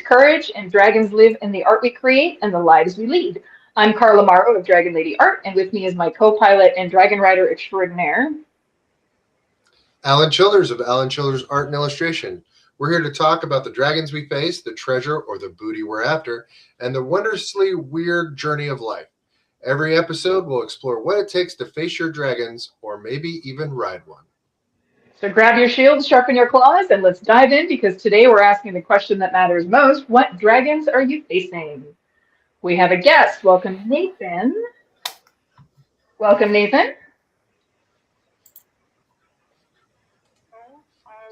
courage, and dragons live in the art we create and the lives we lead. I'm Carla Morrow of DragonLady Art, and with me is my co-pilot and dragon rider extraordinaire. Alan Childers of Alan Childers Art and Illustration. We're here to talk about the dragons we face, the treasure or the booty we're after, and the wondrously weird journey of life. Every episode will explore what it takes to face your dragons or maybe even ride one. So grab your shields, sharpen your claws, and let's dive in because today we're asking the question that matters most. What dragons are you facing? We have a guest. Welcome, Nathan. Welcome, Nathan.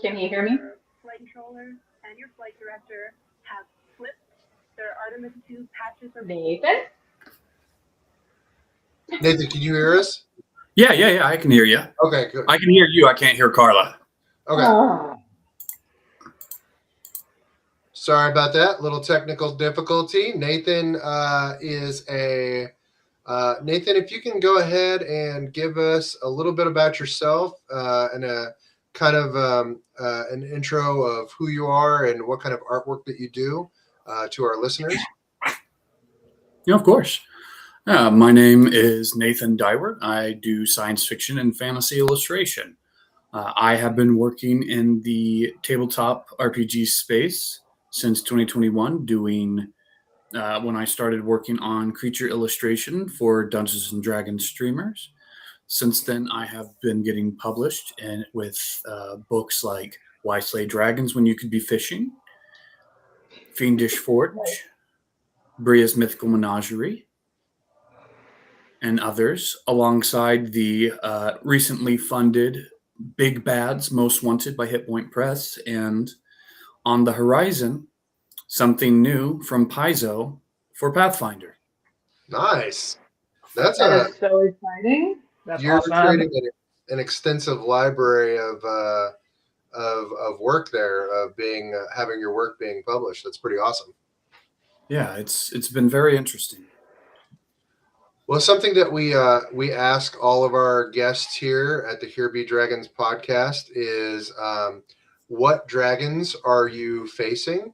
Can you hear me? Flight controller and your flight director have flipped their Artemis 2 patches of Nathan? Nathan, can you hear us? Yeah, I can hear you. Okay, good. I can hear you. I can't hear Carla. Okay. Oh. Sorry about that. Little technical difficulty. Nathan is a... Nathan, if you can go ahead and give us a little bit about yourself and a kind of an intro of who you are and what kind of artwork that you do to our listeners. Yeah, of course. My name is Nathan Dywert. I do science fiction and fantasy illustration. I have been working in the tabletop RPG space since 2021, doing when I started working on creature illustration for Dungeons and Dragons streamers. Since then, I have been getting published and with books like Why Slay Dragons When You Could Be Fishing, Fiendish Forge, Bria's Mythical Menagerie, and others, alongside the recently funded Big Bad's Most Wanted by Hit Point Press, and on the horizon, something new from Paizo for Pathfinder. Nice. That is so exciting. That's you're awesome. creating an extensive library of work there, of being having your work being published. That's pretty awesome. Yeah, it's been very interesting. Well, something that we ask all of our guests here at the Here Be Dragons podcast is what dragons are you facing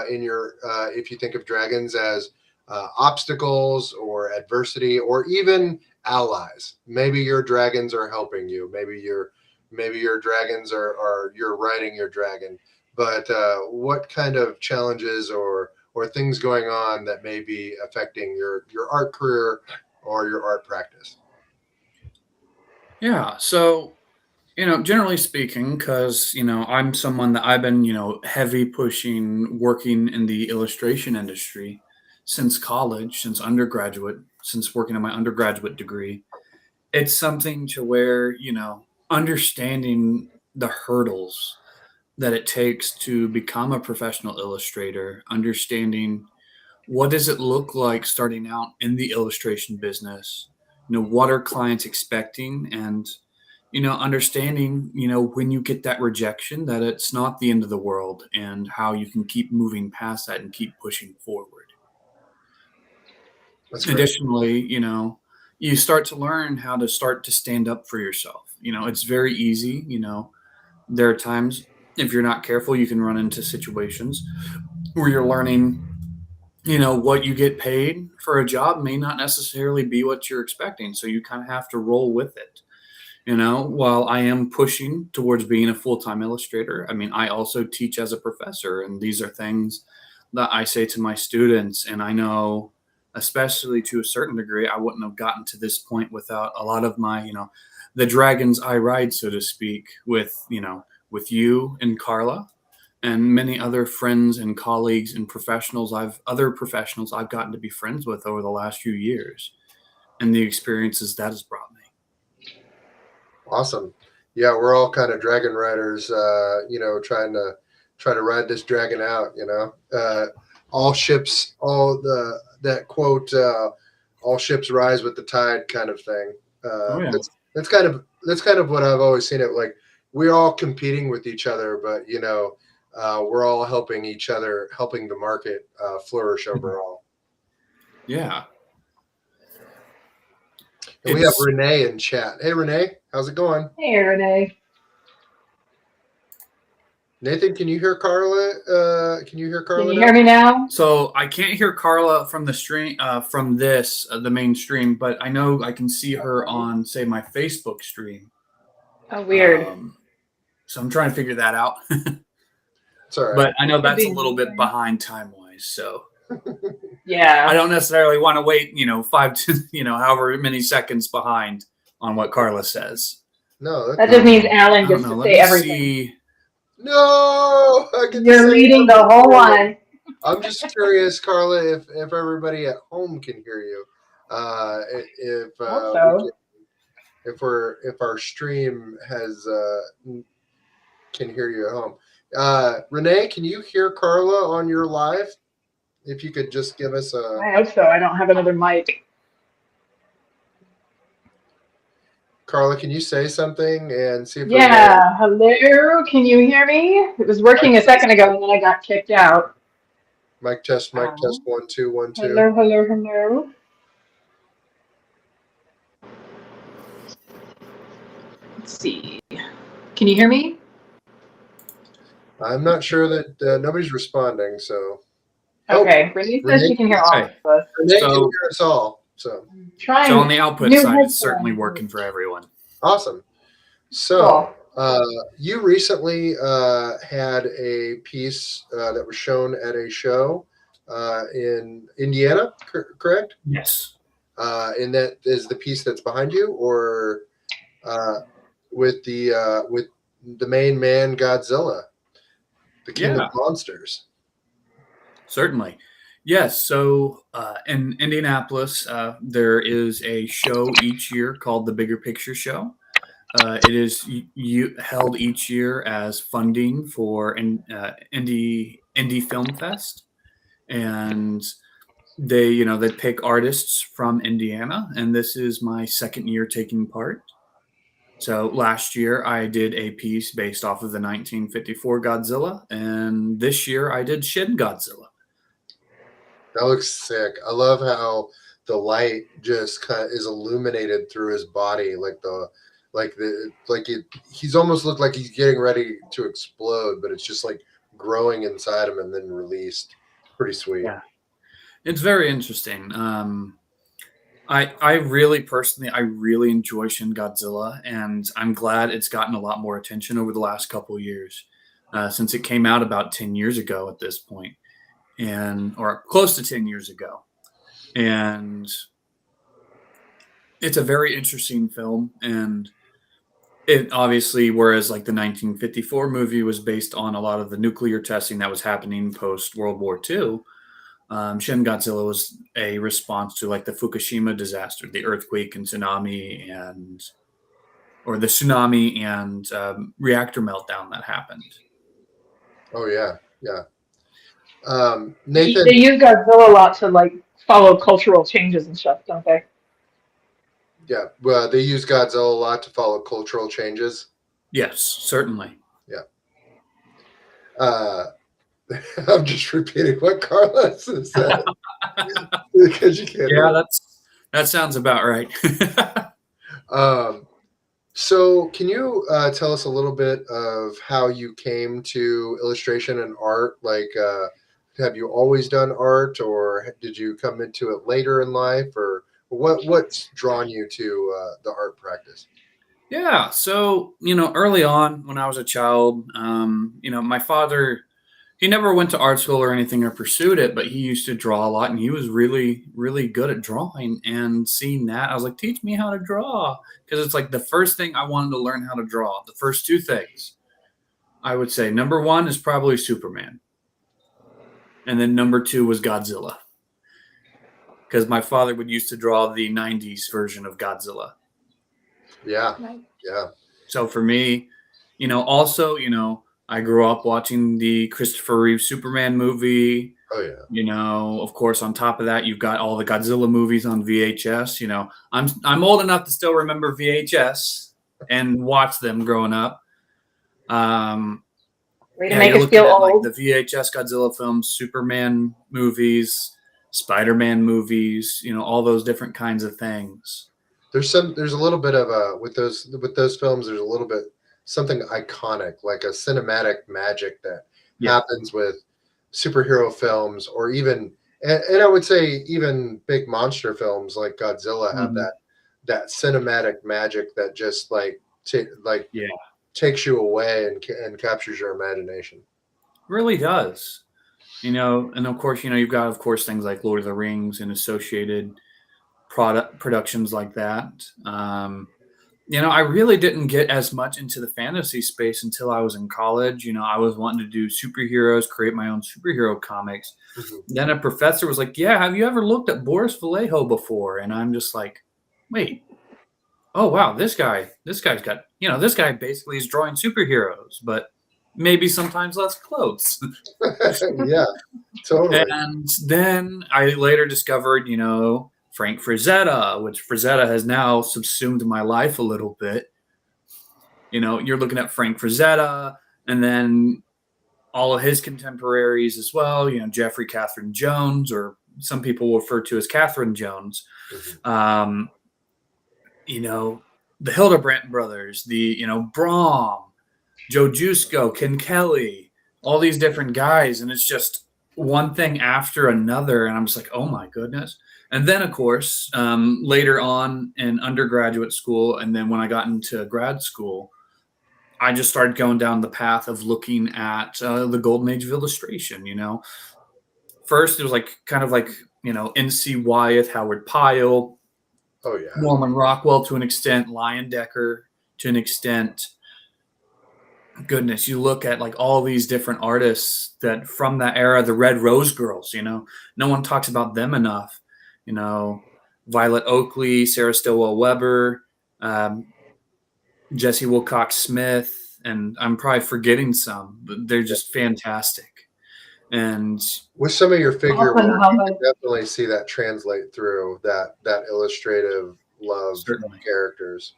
in your if you think of dragons as obstacles or adversity or even allies. Maybe your dragons are helping you. Maybe your dragons are you're riding your dragon. But what kind of challenges or things going on that may be affecting your art career or your art practice? Yeah, so generally speaking, because I'm someone that I've been heavy pushing working in the illustration industry since college, since undergraduate, since working on my undergraduate degree. It's something to where understanding the hurdles that it takes to become a professional illustrator, understanding what does it look like starting out in the illustration business, what are clients expecting, and understanding when you get that rejection, that it's not the end of the world, and how you can keep moving past that and keep pushing forward. Additionally, you start to learn how to start to stand up for yourself. It's very easy. There are times, if you're not careful, you can run into situations where you're learning, what you get paid for a job may not necessarily be what you're expecting. So you kind of have to roll with it. While I am pushing towards being a full-time illustrator, I also teach as a professor, and these are things that I say to my students. And I know, especially to a certain degree, I wouldn't have gotten to this point without a lot of my, the dragons I ride, so to speak, with you and Carla and many other friends and colleagues and other professionals I've gotten to be friends with over the last few years, and the experiences that has brought me. Awesome. Yeah, we're all kind of dragon riders, trying to ride this dragon out, all ships, that quote, all ships rise with the tide kind of thing. Yeah. That's kind of what I've always seen it like. We're all competing with each other, but we're all helping each other, helping the market flourish overall. Yeah. And we have Renee in chat. Hey, Renee, how's it going? Hey, Renee. Nathan, can you hear Carla? Can you hear Can Carla you now? hear me now? So I can't hear Carla from the stream, from this, the main stream, but I know I can see her on, say, my Facebook stream. Oh, weird. So I'm trying to figure that out. It's all right. But I know Could that's a be little bit anything. behind time-wise, so I Yeah. don't necessarily want to wait, 5 to, however many seconds behind on what Carla says. No, That just means I Alan don't gets know. to Let say me everything. see. no, I get to You're say leading the whole line. I'm just curious, Carla, if everybody at home can hear you. If Hope we so. can, if our stream has can hear you at home. Renee, can you hear Carla on your live? If you could just give us a I hope so. I don't have another mic. Carla, can you say something and see if Renee Yeah. Hello. Can you hear me? It was working a second ago and then I got kicked out. mic test 1 2 1 2. Hello. Hello. Hello. Let's see. Can you hear me? I'm not sure that nobody's responding, so Okay. Renee says she can hear all Okay. of us. Renee can So- hear us all. So Trying. So on the output new side, it's headphones. certainly working for everyone. awesome. So you recently had a piece that was shown at a show in Indiana, correct? Yes. And that is the piece that's behind you, or with the main man Godzilla, the king Yeah. of monsters. Certainly. Yes. So in Indianapolis, there is a show each year called the Bigger Picture Show. It is held each year as funding for Indie Film Fest, and they pick artists from Indiana, and this is my second year taking part. So last year I did a piece based off of the 1954 Godzilla, and this year I did Shin Godzilla. That looks sick. I love how the light just kind of is illuminated through his body, he's almost looked like he's getting ready to explode, but it's just like growing inside him and then released. Pretty sweet. Yeah. It's very interesting. I really personally, I really enjoy Shin Godzilla, and I'm glad it's gotten a lot more attention over the last couple of years, since it came out about 10 years ago at this point, or close to 10 years ago. And it's a very interesting film, and it obviously, whereas like the 1954 movie was based on a lot of the nuclear testing that was happening post World War II, Shin Godzilla was a response to like the Fukushima disaster, the earthquake and tsunami, or the tsunami and reactor meltdown that happened. Oh yeah, yeah. Nathan, They use Godzilla a lot to like follow cultural changes and stuff, don't they? yeah. Well, they use Godzilla a lot to follow cultural changes. Yes, certainly. Yeah. I'm just repeating what Carlos has said because you can't. Yeah, that sounds about right. So can you tell us a little bit of how you came to illustration and art? Like, have you always done art, or did you come into it later in life, or what's drawn you to the art practice? Yeah, so early on when I was a child, my father, he never went to art school or anything or pursued it, but he used to draw a lot, and he was really, really good at drawing. And seeing that, I was like, teach me how to draw. Because it's like the first thing I wanted to learn how to draw. The first two things, I would say, number one is probably Superman. And then number two was Godzilla. Because my father would used to draw the 90s version of Godzilla. Yeah, Nice. yeah. So for me, also, I grew up watching the Christopher Reeve Superman movie. Oh yeah. Of course, on top of that, you've got all the Godzilla movies on VHS. I'm old enough to still remember VHS and watch them growing up. Way to make us feel old. Like the VHS Godzilla films, Superman movies, Spider-Man movies, all those different kinds of things. There's a little bit of with those films. There's a little bit something iconic, like a cinematic magic that Yeah. happens with superhero films, or even, and I would say even big monster films like Godzilla have Mhm. that cinematic magic that just like Yeah. takes you away and captures your imagination. Really does. And of course, you've got, of course, things like Lord of the Rings and associated productions like that. I really didn't get as much into the fantasy space until I was in college. I was wanting to do superheroes, create my own superhero comics. Mhm. Then a professor was like, "Yeah, have you ever looked at Boris Vallejo before?" And I'm just like, "Wait, oh wow, this guy's got, this guy basically is drawing superheroes, but maybe sometimes less close." Yeah, totally. And then I later discovered, Frank Frazetta, which Frazetta has now subsumed my life a little bit. You're looking at Frank Frazetta, and then all of his contemporaries as well. Jeffrey Catherine Jones, or some people will refer to as Catherine Jones. Mhm. Um, the Hildebrandt brothers, the Brahm, Joe Jusko, Ken Kelly, all these different guys, and it's just one thing after another, and I'm just like, oh my goodness. And then, of course, later on in undergraduate school, and then when I got into grad school, I just started going down the path of looking at the golden age of illustration. First it was like kind of like N.C. Wyeth, Howard Pyle, Oh yeah. Norman Rockwell to an extent, Lion Decker to an extent. Goodness, you look at like all these different artists that from that era, the Red Rose Girls, no one talks about them enough. You know, Violet Oakley, Sarah Stillwell Weber, um, Jesse Wilcox Smith, and I'm probably forgetting some, but they're just fantastic. And With some of your figure Often work, how you much can definitely see that translate through that illustrative love of certainly, characters.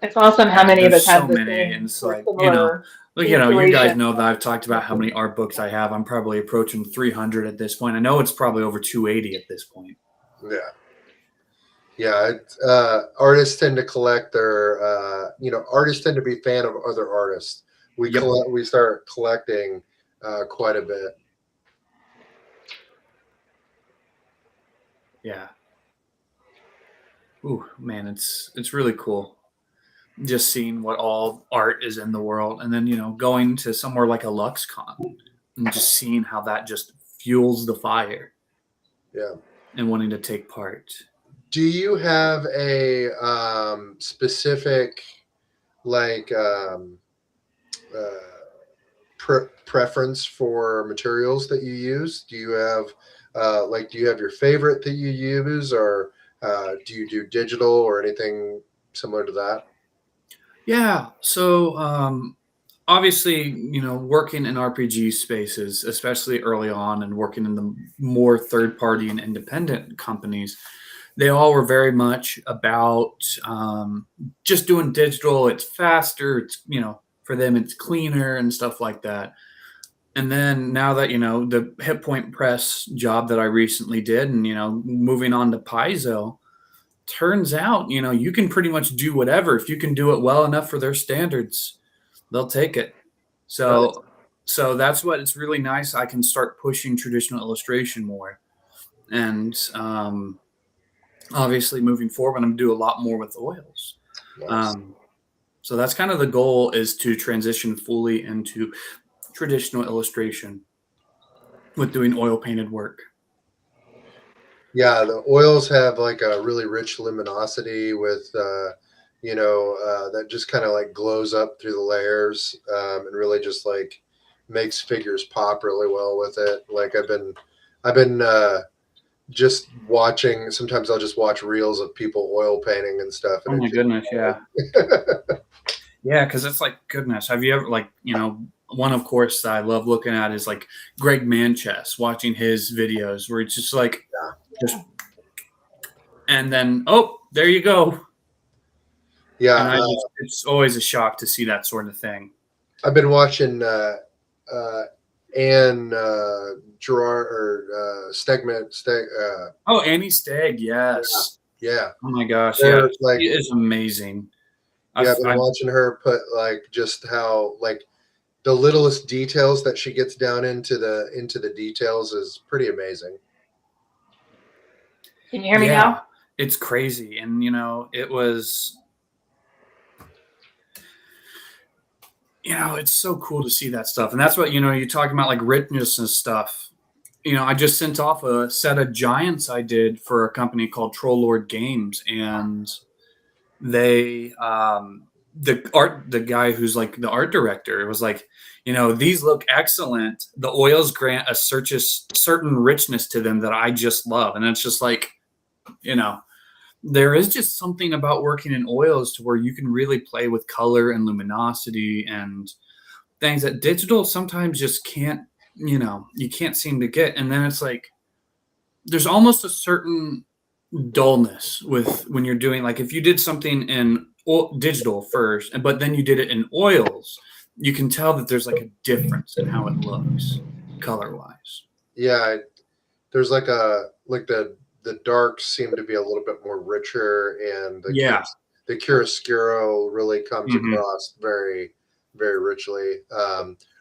it's awesome how yeah, many of there's us have so the many, and same it's or like similar you inspiration. guys know that I've talked about how many art books I have. I'm probably approaching 300 at this point. I know it's probably over 280 at this point. Yeah. Yeah, artists tend to collect their, artists tend to be fan of other artists. Yep. We start collecting quite a bit. Yeah. Ooh, man, it's really cool. Just seeing what all art is in the world, and then going to somewhere like a LuxCon and just seeing how that just fuels the fire Yeah. and wanting to take part. Do you have a specific like uh, preference for materials that you use? Do you have do you have your favorite that you use, or do you do digital or anything similar to that? Yeah. So obviously, working in RPG spaces, especially early on, and working in the more third party and independent companies, they all were very much about just doing digital. It's faster. It's for them, it's cleaner and stuff like that. And then now that the Hit Point Press job that I recently did, and moving on to Paizo, turns out you can pretty much do whatever if you can do it well enough for their standards. They'll take it. Nice. So that's what it's really nice. I can start pushing traditional illustration more, and obviously moving forward, I'm going to do a lot more with oils. Nice. Um, so that's kind of the goal, is to transition fully into traditional illustration with doing oil painted work. Yeah, the oils have like a really rich luminosity with, that just kind of like glows up through the layers, and really just like makes figures pop really well with it. Like I've been just watching. Sometimes I'll just watch reels of people oil painting and stuff, Oh and my it goodness, yeah. just Yeah, because it's like, goodness, have you ever, like, one, of course, that I love looking at is like Greg Manchess, watching his videos where it's just like, just, and then, oh, there you go. yeah. And it's always a shock to see that sort of thing. I've been watching Anne Gerard or Stegman. Oh, Annie Stagg, yes. Yeah, Oh my gosh, yeah. they're like She is amazing. Yeah, I've been watching her put like just how like the littlest details that she gets down into the details is pretty amazing. Can you hear me now? It's crazy. And, it was, it's so cool to see that stuff. And that's what, you're talking about like richness and stuff. I just sent off a set of giants I did for a company called Troll Lord Games. And they, the guy who's like the art director, it was like, these look excellent. The oils grant a certain richness to them that I just love. And it's just like, there is just something about working in oils to where you can really play with color and luminosity and things that digital sometimes just can't, you can't seem to get. And then it's like, there's almost a certain dullness with when you're doing, like if you did something in digital first, but then you did it in oils, you can tell that there's like a difference in how it looks color wise. Yeah. There's like the darks seem to be a little bit more richer, and the chiaroscuro really comes across very, very richly.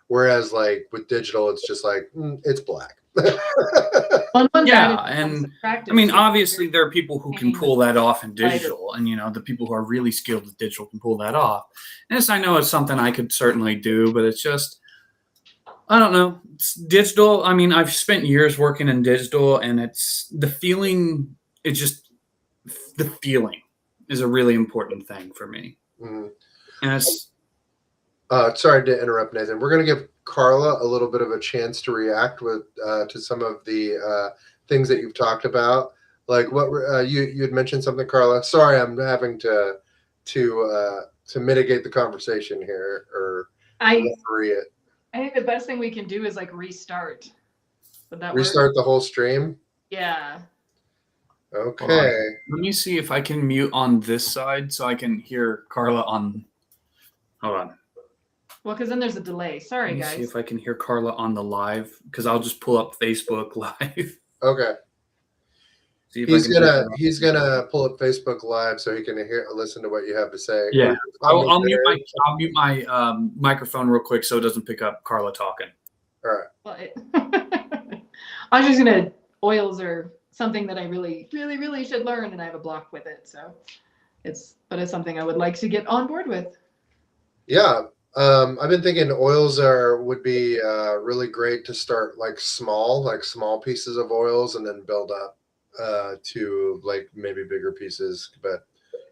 Whereas like with digital, it's just like, it's black. Yeah, and I mean, obviously there are people who can pull that off in digital, and the people who are really skilled with digital can pull that off. And I know it's something I could certainly do, but it's just, I don't know. It's digital. I mean, I've spent years working in digital, and it's the feeling. It's just the feeling is a really important thing for me. Mm-hmm. And it's. Sorry to interrupt, Nathan. We're going to give Carla a little bit of a chance to react to some of the things that you've talked about. Like what you had mentioned something, Carla. Sorry, I'm having to mitigate the conversation here or referee it. I think the best thing we can do is like restart. Would that restart work? the whole stream? Yeah. Okay. Let me see if I can mute on this side so I can hear Carla on. Hold on. Well, because then there's a delay. Sorry, Let me guys. see if I can hear Carla on the live, because I'll just pull up Facebook Live. Okay. He's gonna pull up Facebook Live so he can listen to what you have to say. Yeah, I'll mute my microphone real quick so it doesn't pick up Carla talking. All right. Well, I was just gonna. Oils are something that I really, really, really should learn, and I have a block with it. So it's something I would like to get on board with. Yeah. I've been thinking oils would be really great to start like small pieces of oils and then build up to like maybe bigger pieces. But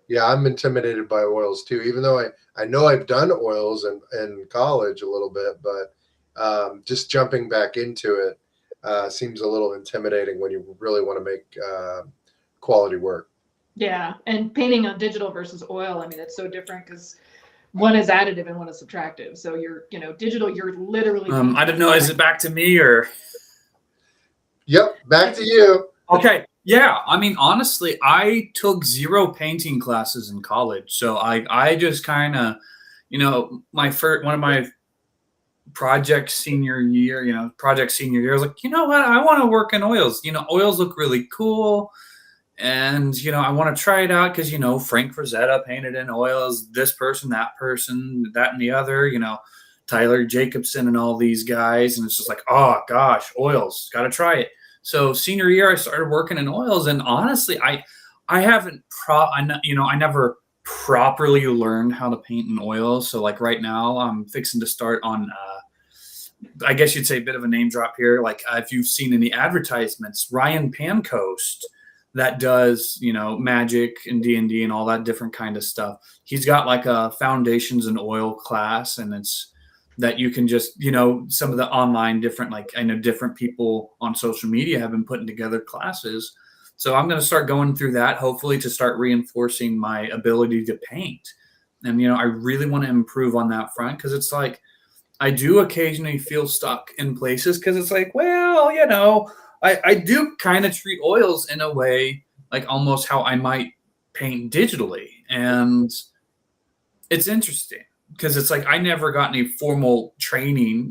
yeah, I'm intimidated by oils too, even though I know I've done oils in college a little bit, but just jumping back into it seems a little intimidating when you really want to make quality work. Yeah, and painting on digital versus oil, I mean, it's so different because one is additive and one is subtractive. So digital, you're literally. I don't know. Is it back to me or? Yep, back to you. Okay. Yeah. I mean, honestly, I took 0 painting classes in college, so I just kind of, one of my project senior year, I was like, you know what? I want to work in oils. Oils look really cool. And, I want to try it out because, Frank Frazetta painted in oils, this person, that and the other, Tyler Jacobson and all these guys. And it's just like, oh, gosh, oils, got to try it. So senior year, I started working in oils. And honestly, I never properly learned how to paint in oils. So like right now, I'm fixing to start on I guess you'd say a bit of a name drop here. Like if you've seen any advertisements, Ryan Pancoast, that does, magic and D&D and all that different kind of stuff. He's got like a foundations in oil class, and it's that you can just, some of the online different, like I know different people on social media have been putting together classes. So I'm going to start going through that, hopefully to start reinforcing my ability to paint. And, I really want to improve on that front because it's like, I do occasionally feel stuck in places because it's like, well, I do kind of treat oils in a way like almost how I might paint digitally. And it's interesting because it's like I never got any formal training,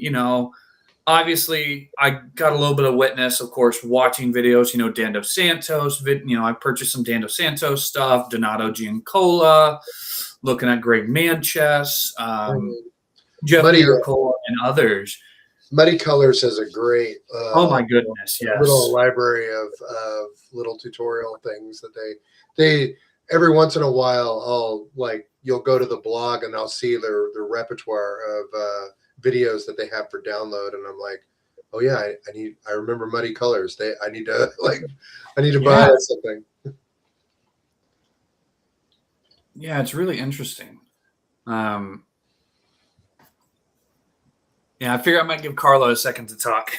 obviously, I got a little bit of witness, of course, watching videos, Dan Dos Santos, I purchased some Dan Dos Santos stuff, Donato Giancola, looking at Greg Manchess, Jeff Muddy, Miracola, and others. Muddy Colors has a great oh my goodness, yes, little library of little tutorial things that they every once in a while you'll go to the blog and I'll see their repertoire of videos that they have for download, and I'm like, oh yeah, I remember Muddy Colors. I need to buy something. Yeah, it's really interesting. Yeah, I figure I might give Carla a second to talk.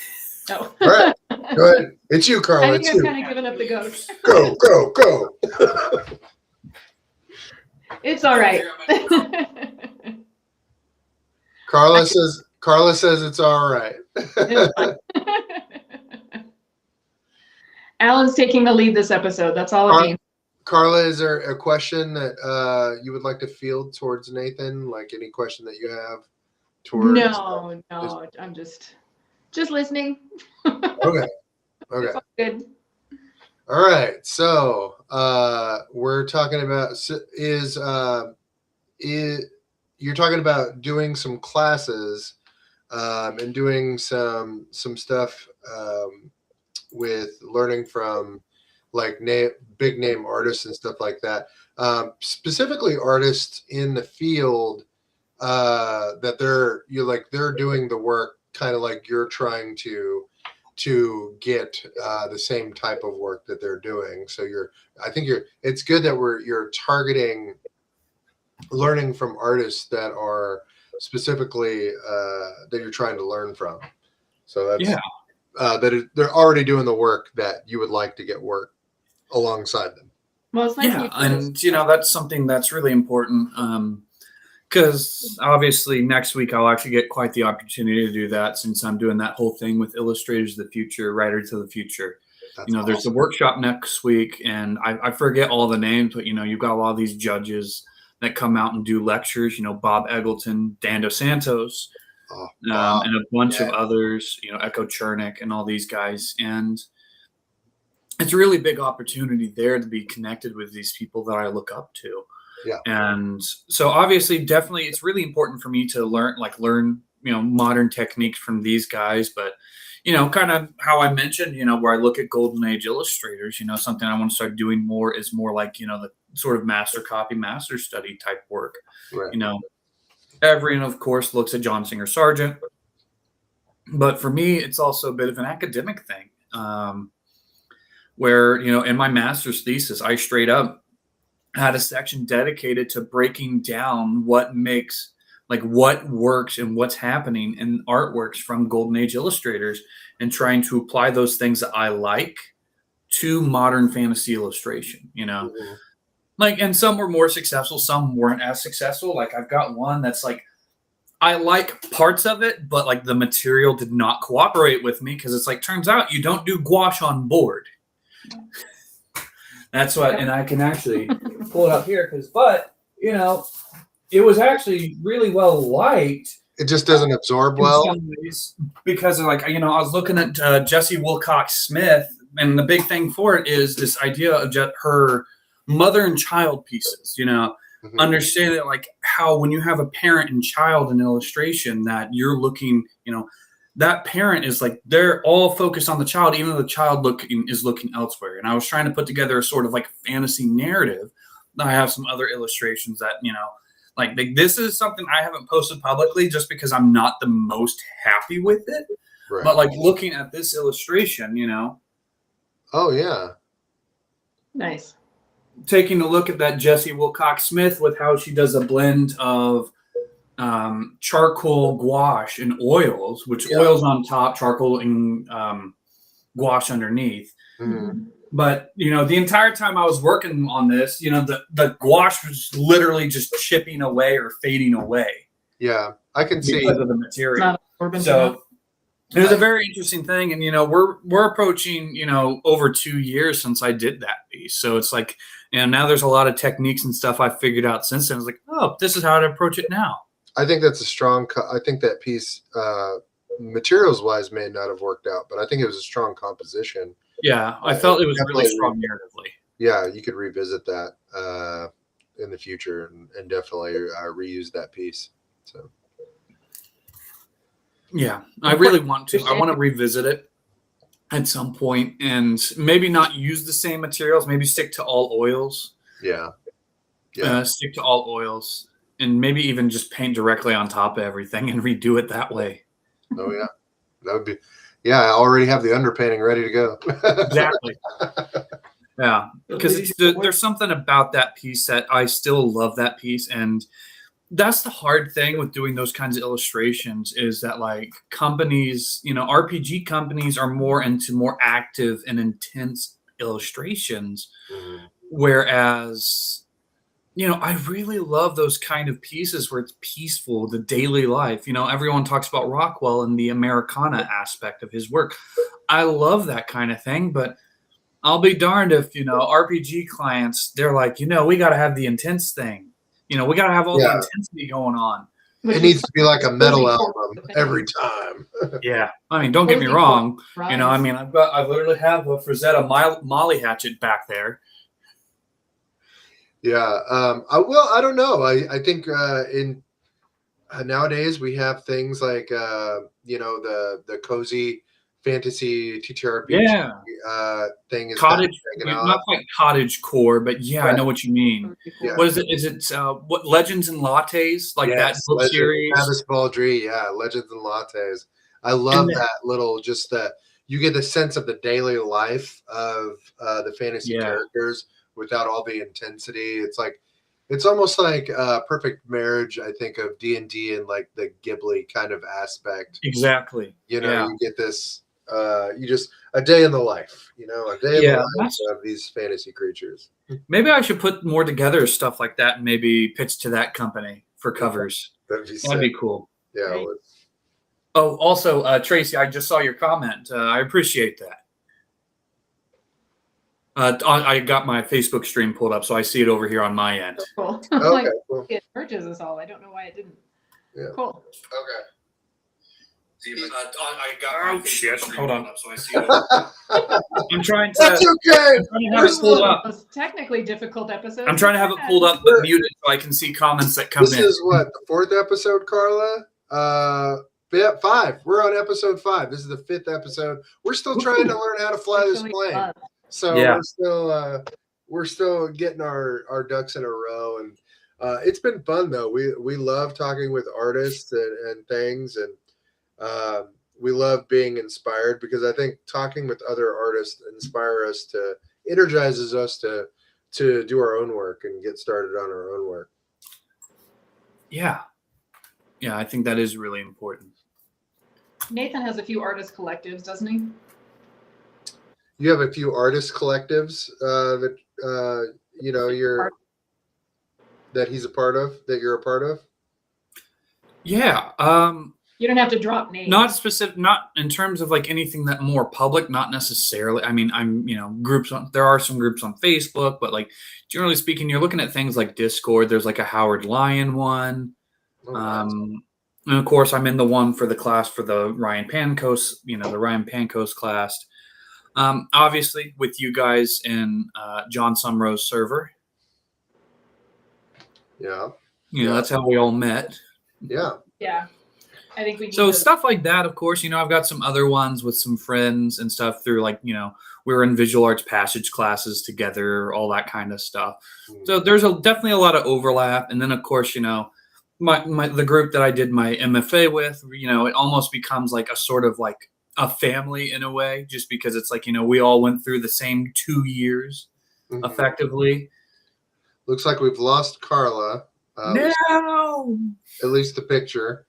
Oh. All right, go ahead. It's you, Carla. I think It's I've you. kind of given up the ghost. Go. It's all right. Carla says it's all right. Alan's taking the lead this episode. That's all it means. Carla, is there a question that you would like to field towards Nathan? Like any question that you have towards? No, I'm just listening. Okay. It's all good. All right. So we're talking about you're talking about doing some classes and doing some stuff with learning from like big name artists and stuff like that. Specifically artists in the field that they're doing the work kind of like you're trying to get the same type of work that they're doing. So it's good that you're targeting learning from artists that are specifically that you're trying to learn from. So that's they're already doing the work that you would like to get work alongside them. Well, it's nice and that's something that's really important. Because obviously next week I'll actually get quite the opportunity to do that, since I'm doing that whole thing with Illustrators of the Future, Writers of the Future. That's awesome. There's a workshop next week, and I forget all the names, but you've got a lot of these judges that come out and do lectures. Bob Eggleton, Dan Dos Santos, and a bunch of others. Echo Chernick and all these guys, and it's a really big opportunity there to be connected with these people that I look up to. Yeah. And so obviously, definitely, it's really important for me to learn modern techniques from these guys. But, kind of how I mentioned, where I look at Golden Age illustrators, something I want to start doing more is more like, the sort of master copy, master study type work. Right. Everyone, of course, looks at John Singer Sargent. But for me, it's also a bit of an academic thing where, in my master's thesis, I straight up had a section dedicated to breaking down what works and what's happening in artworks from Golden Age illustrators, and trying to apply those things that I like to modern fantasy illustration, Mm-hmm. and some were more successful, some weren't as successful. Like I've got one that's like, I like parts of it, but like the material did not cooperate with me, because it's like, turns out you don't do gouache on board. That's what, and I can actually pull it up here it was actually really well liked. It just doesn't absorb well. In some ways, because I was looking at Jessie Wilcox Smith, and the big thing for it is this idea of her mother and child pieces, Mm-hmm. Understanding like how when you have a parent and child in illustration, that you're looking, that parent is like, they're all focused on the child, even though the child is looking elsewhere. And I was trying to put together a sort of like fantasy narrative. I have some other illustrations that, like this is something I haven't posted publicly just because I'm not the most happy with it. Right. But like looking at this illustration, Oh yeah. Nice. Taking a look at that Jessie Wilcox Smith with how she does a blend of charcoal, gouache, and oils, which oils on top, charcoal and gouache underneath. Mm-hmm. But the entire time I was working on this, the gouache was literally just chipping away or fading away. Yeah, I can see because of the material. So it was a very interesting thing, and we're approaching over 2 years since I did that piece. So it's like, now there's a lot of techniques and stuff I figured out since then. I was like, oh, this is how to approach it now. I think that's a strong. I think that piece materials wise may not have worked out, but I think it was a strong composition. Yeah, I felt it was really Definitely strong narratively. Yeah, you could revisit that in the future and definitely reuse that piece. So Yeah, I really want to. I want to revisit it at some point and maybe not use the same materials. Maybe stick to all oils. yeah. Stick to all oils and maybe even just paint directly on top of everything and redo it that way. Oh yeah, that would be. Yeah, I already have the underpainting ready to go. Exactly. Yeah, because there's something about that piece that I still love that piece, and that's the hard thing with doing those kinds of illustrations is that like companies, RPG companies are more into more active and intense illustrations, whereas I really love those kind of pieces where it's peaceful, the daily life. Everyone talks about Rockwell and the Americana aspect of his work. I love that kind of thing, but I'll be darned if, RPG clients, they're like, we got to have the intense thing. We got to have all the intensity going on. It needs to be like a metal album every time. Yeah. I mean, don't get me wrong. I literally have a Frazetta Molly hatchet back there. Yeah. I don't know. I think in nowadays we have things like, the cozy fantasy TTRPG thing is cottage, not quite cottage core, but I know what you mean. Yeah. What is it? Is it what Legends and Lattes, like that book series? Travis Baldry, Legends and Lattes. I love that little you get the sense of the daily life of the fantasy characters without all the intensity. It's almost like a perfect marriage, I think, of D&D and like the Ghibli kind of aspect. Exactly. You get this. You just a day in the life, a day in the life of these fantasy creatures. Maybe I should put more together stuff like that and maybe pitch to that company for covers. That'd be cool. Yeah. Right. Oh, also, Tracy, I just saw your comment. I appreciate that. I got my Facebook stream pulled up, so I see it over here on my end. Cool. Okay, cool. It merges us all. I don't know why it didn't. Yeah. Cool. Okay. I got my shit. Hold on. So I see it. I'm trying to. That's okay. I'm trying to have it pulled up. Most technically difficult episode. I'm trying to have it pulled up but muted so I can see comments that come in. This is what, the 4th episode, Carla? 5. We're on episode 5. This is the 5th episode. We're still trying to learn how to fly this plane. So we're still getting our ducks in a row, and it's been fun though. We love talking with artists and things, and we love being inspired because I think talking with other artists energizes us to do our own work and get started on our own work. Yeah, I think that is really important. Nathan has a few artist collectives, doesn't he? You have a few artist collectives that that he's a part of, that you're a part of. Yeah. You don't have to drop names. Not specific, not in terms of like anything that more public, not necessarily. I mean, I'm, groups there are some groups on Facebook, but like generally speaking, you're looking at things like Discord. There's like a Howard Lyon one. Oh, nice. And of course I'm in the one for the class for the Ryan Pankos, the Ryan Pankos class. Obviously with you guys in John Sumrow's server. Yeah. That's how we all met. Yeah. Yeah. I think we need stuff like that, of course. I've got some other ones with some friends and stuff through like, we were in visual arts passage classes together, all that kind of stuff. So there's definitely a lot of overlap. And then of course, the group that I did my MFA with, it almost becomes like a sort of like a family in a way, just because it's like, we all went through the same 2 years effectively. Looks like we've lost Carla. No! At least the picture.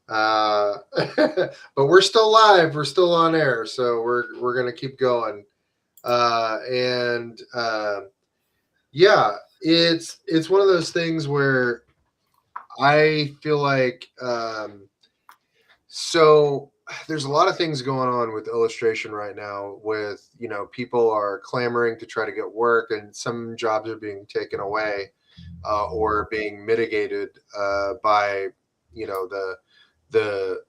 But we're still live. We're still on air. So we're going to keep going. It's one of those things where I feel like, so there's a lot of things going on with illustration right now with, people are clamoring to try to get work, and some jobs are being taken away, or being mitigated, by, the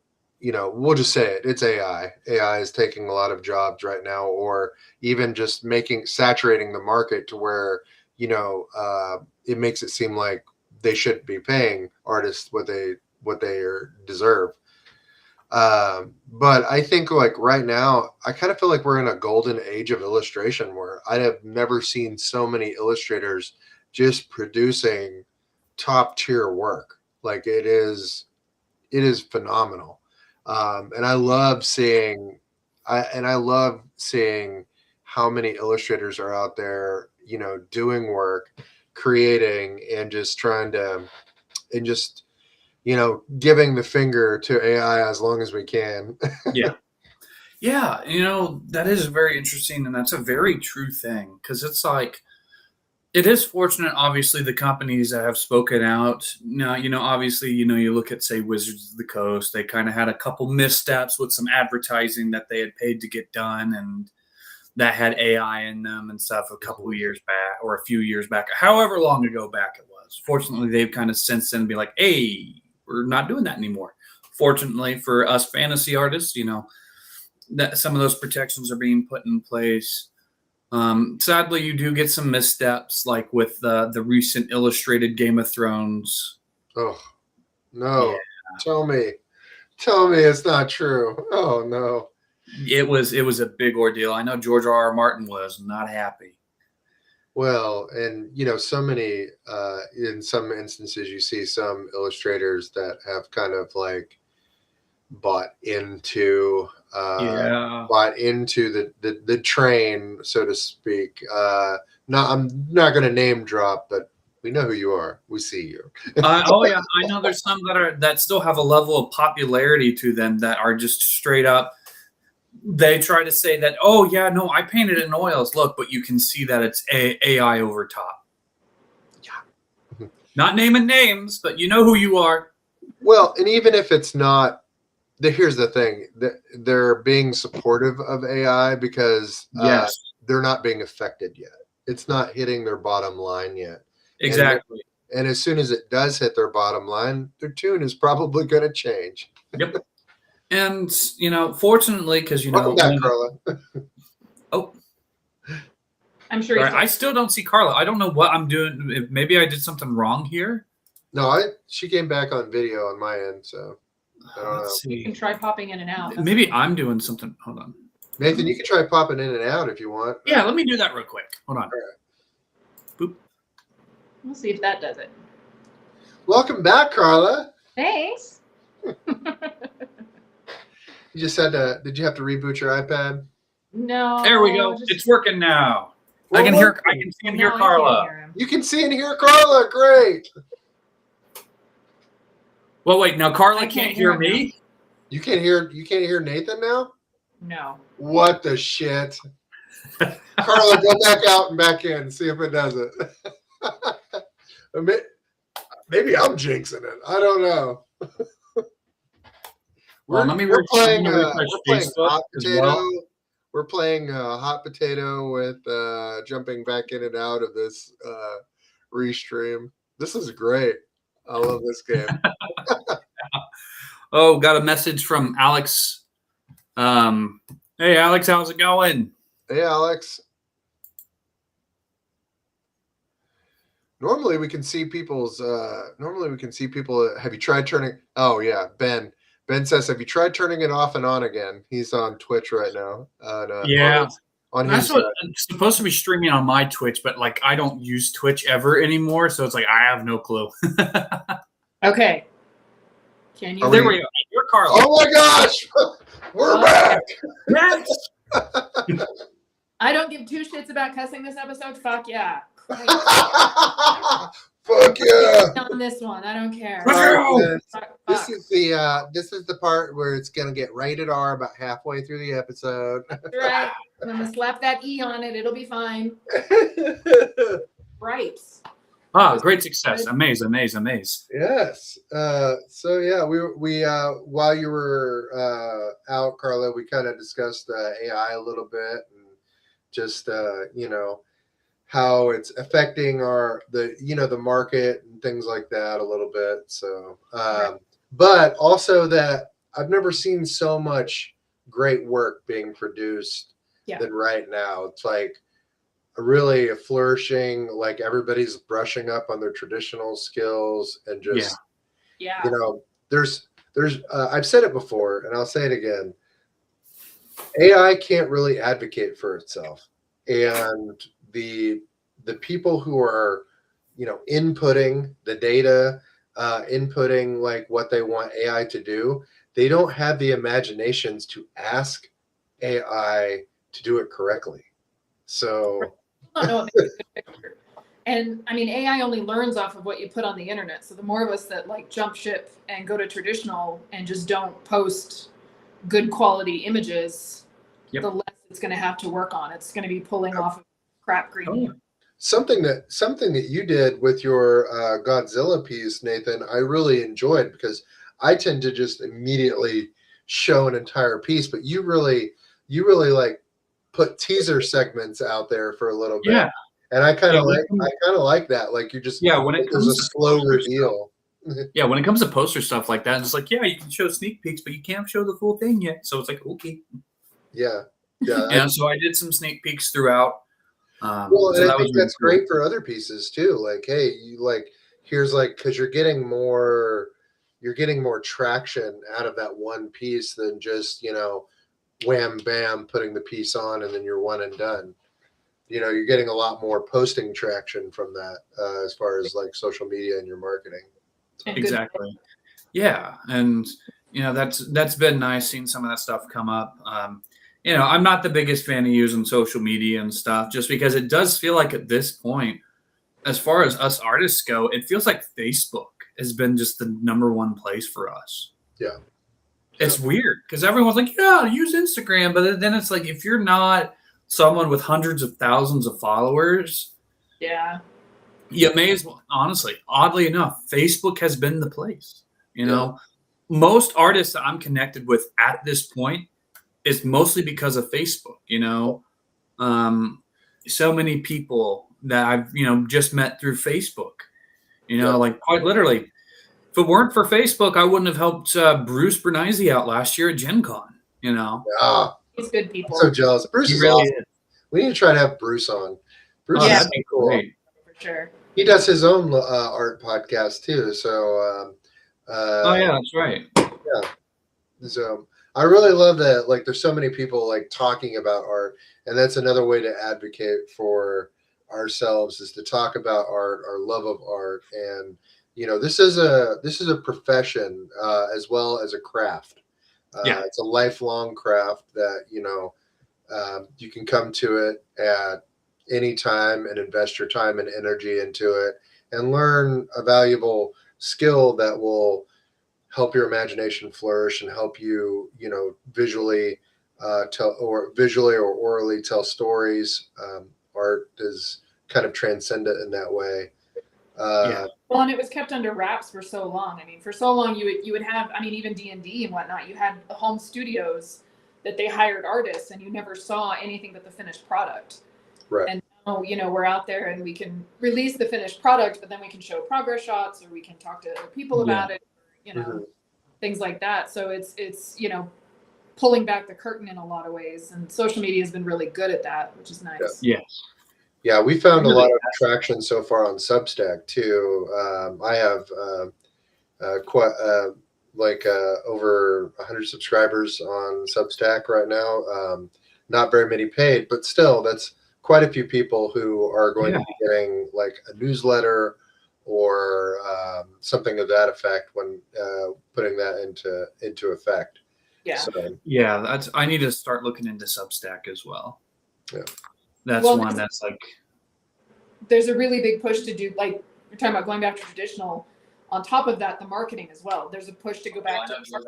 we'll just say it. It's AI. AI is taking a lot of jobs right now, or even just saturating the market to where, it makes it seem like they should be paying artists what they deserve. But I think like right now, I kind of feel like we're in a golden age of illustration where I have never seen so many illustrators just producing top tier work. Like it is phenomenal. And I love seeing how many illustrators are out there, doing work, creating, and just trying to, and just, giving the finger to AI as long as we can. Yeah. Yeah, that is very interesting, and that's a very true thing, because it's like, it is fortunate, obviously, the companies that have spoken out. Now, obviously, you look at, say, Wizards of the Coast, they kind of had a couple missteps with some advertising that they had paid to get done, and that had AI in them and stuff a couple of years back, or a few years back, however long ago back it was. Fortunately, they've kind of since then be like, hey, we're not doing that anymore. Fortunately for us fantasy artists, that some of those protections are being put in place. Sadly, you do get some missteps, like with the recent illustrated Game of Thrones. Oh, no. Yeah. Tell me it's not true. Oh, no. It was a big ordeal. I know George R.R. Martin was not happy. Well, and so many in some instances you see some illustrators that have kind of like bought into the train, so to speak. I'm not going to name drop, but we know who you are. We see you. Oh yeah, I know there's some that still have a level of popularity to them that are just straight up. They try to say that, oh yeah, no, I painted it in oils. Look, but you can see that it's AI over top. Yeah, not naming names, but you know who you are. Well, and even if it's not, here's the thing: they're being supportive of AI because they're not being affected yet. It's not hitting their bottom line yet. Exactly. And as soon as it does hit their bottom line, their tune is probably going to change. Yep. And, fortunately, because, Welcome back, Carla. Oh. I'm sure. I still don't see Carla. I don't know what I'm doing. Maybe I did something wrong here. No, she came back on video on my end, so I don't know. You can try popping in and out. Maybe I'm doing something. Hold on. Nathan, you can try popping in and out if you want. Yeah, let me do that real quick. Hold on. All right. Boop. We'll see if that does it. Welcome back, Carla. Thanks. You just did you have to reboot your iPad? No. There we go. It's working now. I can see and hear Carla. You can see and hear Carla. Great. Well, wait. Now Carla can't hear me. You can't hear Nathan now? No. What the shit? Carla, go back out and back in. See if it does it. Maybe I'm jinxing it. I don't know. We're playing hot potato. Well. We're playing hot potato with jumping back in and out of this restream. This is great. I love this game. Oh, got a message from Alex. Hey, Alex, how's it going? Hey, Alex. Normally we can see people's. Have you tried turning? Oh yeah, Ben. Ben says, "Have you tried turning it off and on again?" He's on Twitch right now. Yeah, that's what it's supposed to be streaming on my Twitch, but like I don't use Twitch ever anymore, so it's like I have no clue. Okay. Can you? There we go. You're Carla. Oh my gosh, we're back. Yes. I don't give two shits about cussing this episode. Fuck yeah. Fuck yeah. On this one, I don't care. This is the part where it's gonna get rated R about halfway through the episode. Right. I'm gonna slap that E on it. It'll be fine. Right. Ah, great success. Amaze. Yes. So yeah, we while you were out, Carla, we kind of discussed AI a little bit and just how it's affecting the market and things like that a little bit. So, but also that I've never seen so much great work being produced Yeah. than right now. It's like really flourishing, like everybody's brushing up on their traditional skills and just, Yeah. you know, there's I've said it before and I'll say it again. AI can't really advocate for itself. And the people who are, inputting the data, inputting like what they want AI to do, they don't have the imaginations to ask AI to do it correctly. So I don't know what makes a good picture. And I mean, AI only learns off of what you put on the internet. So the more of us that like jump ship and go to traditional and just don't post good quality images, the less it's going to have to work on. It's going to be pulling off of crap green. something that you did with your Godzilla piece, Nathan, I really enjoyed because I tend to just immediately show an entire piece, but you really like put teaser segments out there for a little bit. Yeah. And I kind of like that. Like you just when it there's a comes to slow poster reveal. stuff, when it comes to poster stuff like that, it's like, you can show sneak peeks, but you can't show the full thing yet. So it's like, okay. Yeah. So I did some sneak peeks throughout. Well, so and that I was think really that's cool. great for other pieces too. Like, hey, you like here's like because you're getting more traction out of that one piece than just wham bam putting the piece on and then you're one and done. You're getting a lot more posting traction from that as far as like social media and your marketing. Exactly. Yeah, and that's been nice seeing some of that stuff come up. I'm not the biggest fan of using social media and stuff just because it does feel like at this point, as far as us artists go, it feels like Facebook has been just the number one place for us. Yeah. It's weird because everyone's like, yeah, use Instagram. But then it's like, if you're not someone with hundreds of thousands of followers, you may as well, honestly, oddly enough, Facebook has been the place. Most artists that I'm connected with at this point is mostly because of Facebook. So many people that I've just met through Facebook. Like quite literally, if it weren't for Facebook, I wouldn't have helped Bruce Bernizzi out last year at Gen Con. He's good people. I'm so jealous. Bruce is really awesome. We need to try to have Bruce on. Bruce that'd is be cool. great. For sure. He does his own art podcast too. So that's right. Yeah. So I really love that. Like, there's so many people like talking about art, and that's another way to advocate for ourselves is to talk about art, our love of art, and this is a profession as well as a craft. It's a lifelong craft that you can come to it at any time and invest your time and energy into it and learn a valuable skill that will help your imagination flourish and help you, visually tell or orally tell stories. Art is kind of transcendent in that way. Well, and it was kept under wraps for so long. I mean, for so long you would have, even D&D and whatnot, you had the home studios that they hired artists and you never saw anything but the finished product. Right. And now, we're out there and we can release the finished product, but then we can show progress shots or we can talk to other people about it, things like that. So it's pulling back the curtain in a lot of ways, and social media has been really good at that, which is nice. Yeah, we found a lot of traction so far on Substack too. I have quite over 100 subscribers on Substack right now. Not very many paid, but still, that's quite a few people who are going to be getting like a newsletter or something of that effect when putting that into effect. I need to start looking into Substack as well. That's one that's like, there's a really big push to do, like you're talking about going back to traditional. On top of that, the marketing as well. There's a push to go back to shows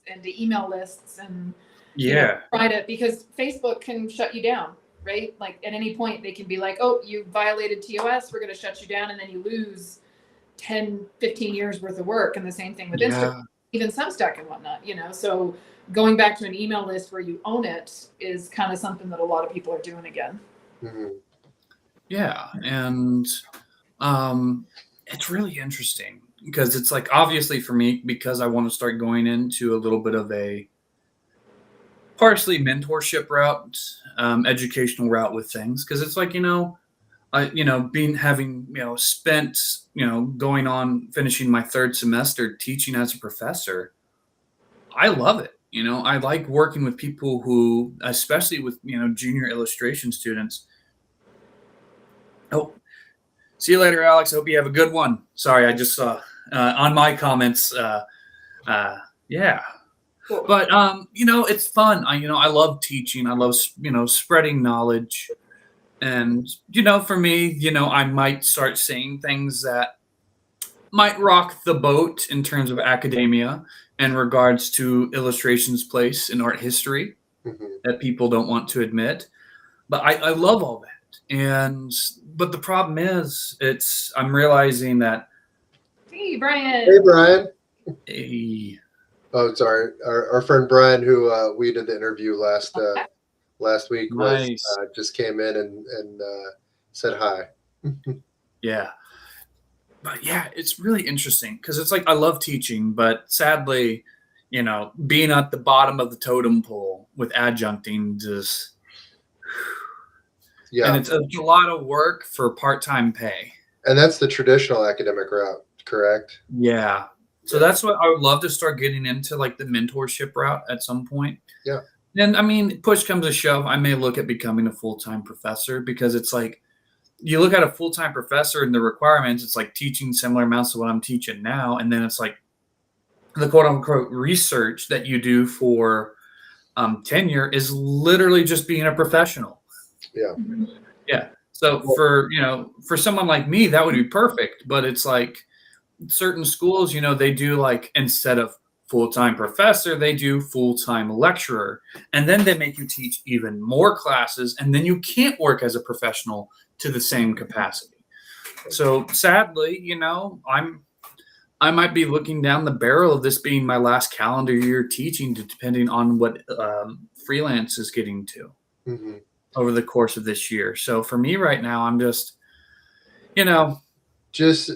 and to email lists and try to, because Facebook can shut you down, right? Like at any point they can be like, oh, you violated TOS, we're going to shut you down, and then you lose 10, 15 years worth of work. And the same thing with Instagram, even Substack and whatnot, so going back to an email list where you own it is kind of something that a lot of people are doing again. And it's really interesting because it's like, obviously for me, because I want to start going into a little bit of a partially mentorship route, educational route with things. Cause it's like, having, spent, going on finishing my third semester teaching as a professor, I love it. I like working with people who, especially with, junior illustration students. Oh, see you later, Alex. Hope you have a good one. Sorry, I just saw on my comments. Yeah. Cool. But it's fun. I love teaching. I love spreading knowledge, and for me, I might start saying things that might rock the boat in terms of academia in regards to illustration's place in art history that people don't want to admit. But I love all that, but the problem is, I'm realizing that. Hey, Brian. Hey, Brian. Hey. Oh, sorry. Our friend Brian, who we did the interview last week, Nice. just came in and said hi. Yeah. But yeah, it's really interesting because it's like I love teaching, but sadly, being at the bottom of the totem pole with adjuncting just, Yeah. and it's a lot of work for part-time pay. And that's the traditional academic route, correct? Yeah. So that's what I would love to start getting into, like the mentorship route at some point. Yeah. And I mean, push comes to shove, I may look at becoming a full-time professor, because it's like, you look at a full-time professor and the requirements, it's like teaching similar amounts to what I'm teaching now. And then it's like the quote unquote research that you do for tenure is literally just being a professional. Yeah. Yeah. So for someone like me, that would be perfect. But it's like certain schools, they do like, instead of full-time professor, they do full-time lecturer. And then they make you teach even more classes. And then you can't work as a professional to the same capacity. So sadly, I might be looking down the barrel of this being my last calendar year teaching, depending on what freelance is getting to over the course of this year. So for me right now, I'm just, and that's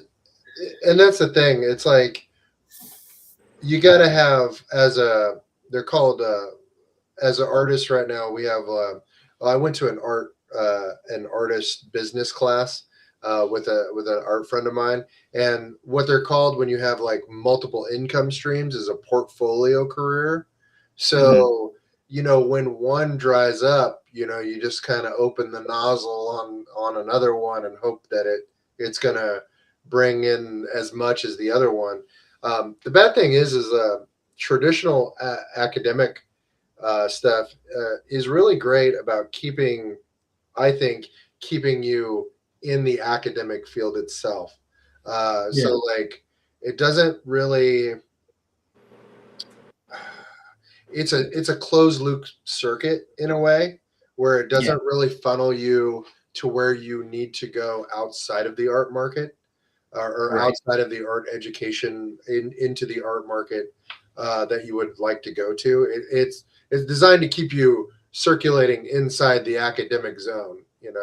the thing. It's like, you got to have, they're called, as an artist right now, we have, I went to an artist business class with an art friend of mine, and what they're called when you have like multiple income streams is a portfolio career. So when one dries up, you just kind of open the nozzle on another one and hope that it's gonna bring in as much as the other one. The bad thing is traditional academic stuff is really great about keeping you in the academic field itself. So like, it doesn't really, it's a closed loop circuit in a way, where it doesn't really funnel you to where you need to go outside of the art market, or outside of the art education into the art market that you would like to go to. It's designed to keep you circulating inside the academic zone, and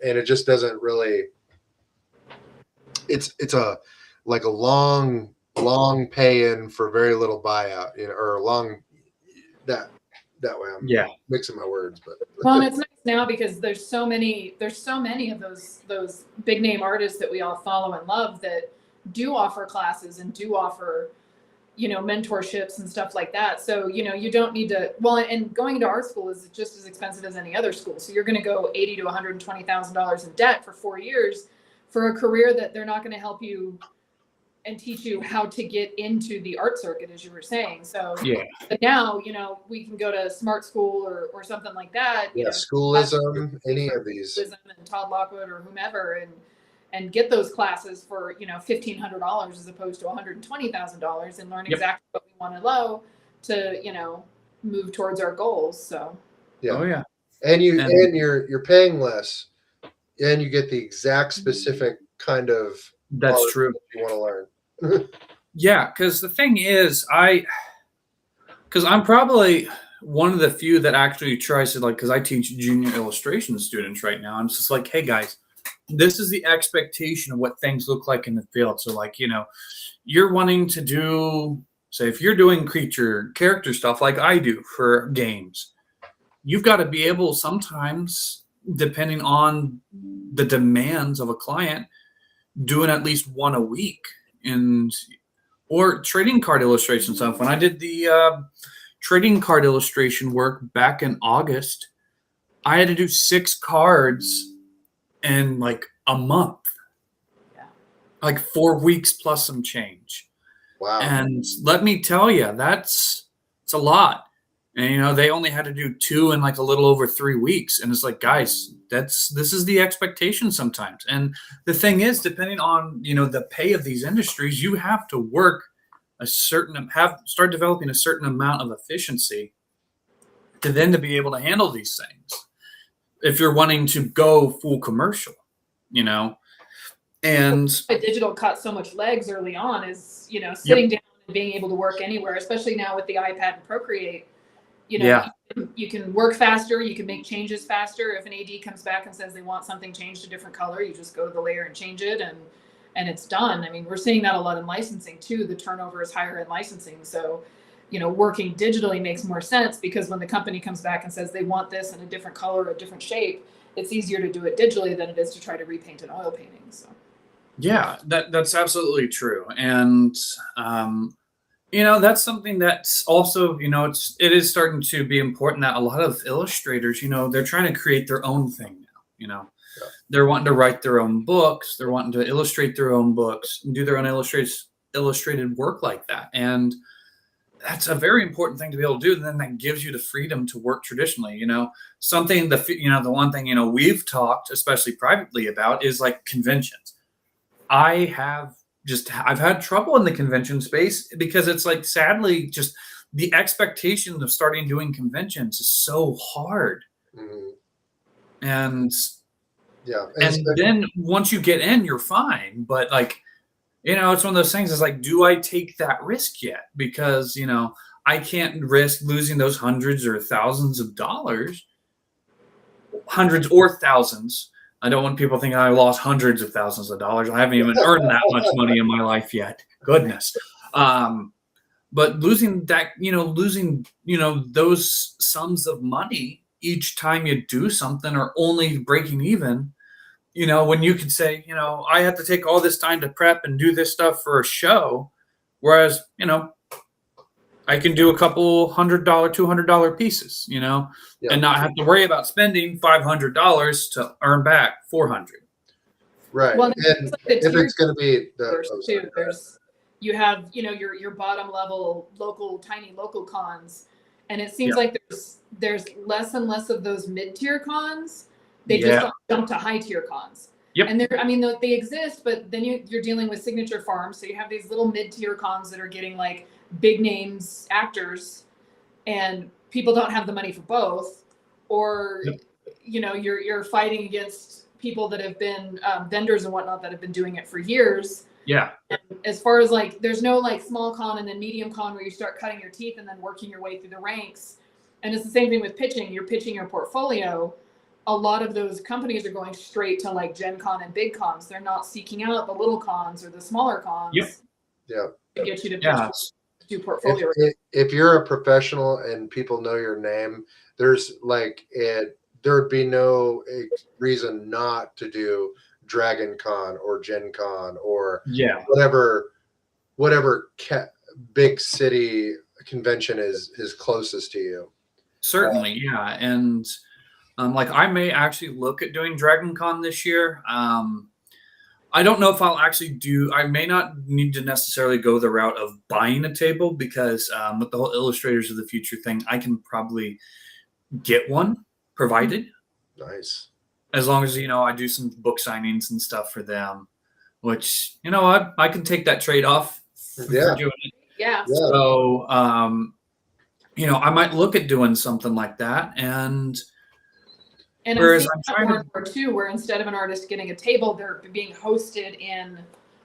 it just doesn't really. It's a long pay in for very little buyout, or long that way. I'm mixing my words, but well, and it's nice now because there's so many of those big name artists that we all follow and love that do offer classes and do offer mentorships and stuff like that. So you don't need to, and going to art school is just as expensive as any other school. So you're going to go $80,000 to $120,000 in debt for 4 years for a career that they're not going to help you and teach you how to get into the art circuit, as you were saying. So but now, we can go to Smart School or something like that. Schoolism, any of these. And Todd Lockwood or whomever, and get those classes for, $1,500 as opposed to $120,000, and learn exactly what we want to know to, move towards our goals. So. Yeah. Oh yeah. And you're paying less, and you get the exact specific kind of. That's true. You want to learn. Yeah, because the thing is, because I'm probably one of the few that actually tries to, like, because I teach junior illustration students right now. I'm just like, hey guys, this is the expectation of what things look like in the field. So like, you're wanting to do, say, if you're doing character stuff like I do for games, you've got to be able sometimes, depending on the demands of a client, doing at least one a week, or trading card illustration stuff. When I did the trading card illustration work back in August, I had to do 6 cards in like a month, like 4 weeks plus some change. Wow. And let me tell you, it's a lot. And, they only had to do 2 in like a little over 3 weeks. And it's like, guys, this is the expectation sometimes. And the thing is, depending on, the pay of these industries, you have to work start developing a certain amount of efficiency to be able to handle these things. If you're wanting to go full commercial, and digital cut so much legs early on is, sitting down and being able to work anywhere, especially now with the iPad and Procreate. You can work faster, you can make changes faster. If an AD comes back and says they want something changed a different color, you just go to the layer and change it, and it's done. I mean, we're seeing that a lot in licensing too. The turnover is higher in licensing. So, working digitally makes more sense, because when the company comes back and says they want this in a different color or a different shape, it's easier to do it digitally than it is to try to repaint an oil painting. So. Yeah, that's absolutely true. And, that's something that's also, it is starting to be important that a lot of illustrators, they're trying to create their own thing now, They're wanting to write their own books. They're wanting to illustrate their own books and do their own illustrated work like that. And that's a very important thing to be able to do. And then that gives you the freedom to work traditionally, something, the one thing, we've talked, especially privately, about is like conventions. I've had trouble in the convention space because it's like, sadly, just the expectation of starting doing conventions is so hard. Mm-hmm. And and then once you get in, you're fine. But like, it's one of those things. It's like, do I take that risk yet? Because, I can't risk losing those hundreds or thousands of dollars, hundreds or thousands. I don't want people thinking I lost hundreds of thousands of dollars. I haven't even earned that much money in my life yet. Goodness. But losing that, those sums of money each time you do something, or only breaking even, when you could say, I have to take all this time to prep and do this stuff for a show. Whereas, I can do a couple $100, $200 pieces, and not have to worry about spending $500 to earn back $400. Right. Well, and like if it's going to be you have, your bottom level tiny local cons, and it seems like there's less and less of those mid-tier cons. They just don't jump to high-tier cons. Yep. And they exist, but then you're dealing with signature farms. So you have these little mid-tier cons that are getting like big names actors, and people don't have the money for both. Or, you're fighting against people that have been vendors and whatnot that have been doing it for years. Yeah. And as far as like, there's no like small con and then medium con where you start cutting your teeth and then working your way through the ranks. And it's the same thing with pitching. You're pitching your portfolio. A lot of those companies are going straight to like Gen Con and big cons. They're not seeking out the little cons or the smaller cons. Yep. To get you to pitch do portfolio. If you're a professional and people know your name, there's like there would be no reason not to do Dragon Con or Gen Con or whatever big city convention is closest to you. Certainly, yeah. And like, I may actually look at doing Dragon Con this year. I don't know if I'll actually I may not need to necessarily go the route of buying a table, because with the whole Illustrators of the Future thing, I can probably get one provided. Nice. As long as, I do some book signings and stuff for them, which, I can take that trade off for doing it. Yeah. So, I might look at doing something like that. And whereas I'm trying more and more too, where instead of an artist getting a table, they're being hosted in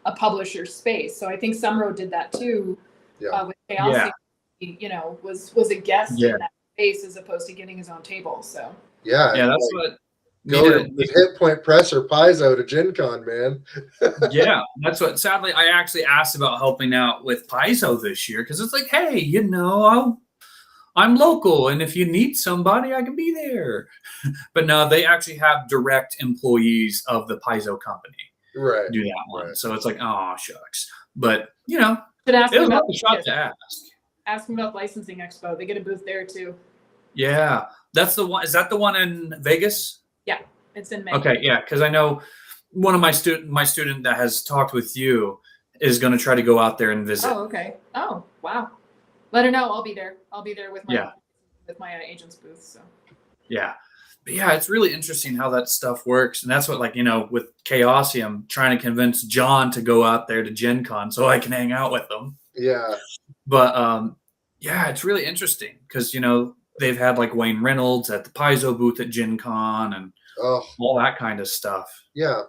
a publisher's space. So I think Sumro did that too. With Chaos, was a guest in that space as opposed to getting his own table. So that's Go with hit point press or piezo to Gen Con, man. Yeah, that's what. Sadly, I actually asked about helping out with Paizo this year because it's like, hey, I'm local, and if you need somebody, I can be there. But no, they actually have direct employees of the Paizo company do that one. So it's like, oh shucks. But Should ask it was them worth about a shot to ask. Ask them about Licensing Expo. They get a booth there too. Yeah, that's the one. Is that the one in Vegas? Yeah, it's in May. Okay, yeah, because I know one of my student that has talked with you is going to try to go out there and visit. Oh, okay. Oh, wow. Let her know. I'll be there. I'll be there with my agent's booth. So. Yeah. But yeah, it's really interesting how that stuff works. And that's what, with Chaosium, trying to convince John to go out there to Gen Con so I can hang out with them. Yeah. But, yeah, it's really interesting because, they've had Wayne Reynolds at the Paizo booth at Gen Con and all that kind of stuff. Yeah.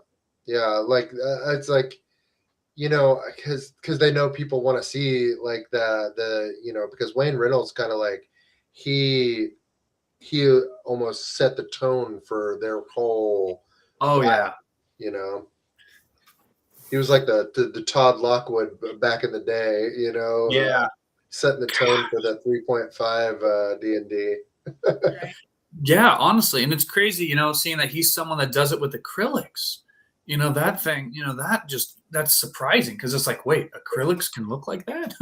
Yeah. It's because they know people want to see because Wayne Reynolds kind of he almost set the tone for their whole. Oh yeah. He was like the Todd Lockwood back in the day. Yeah. Setting the tone for that 3.5 D&D. Right. Yeah, honestly, and it's crazy, seeing that he's someone that does it with acrylics. That thing, that's surprising because it's like, wait, acrylics can look like that?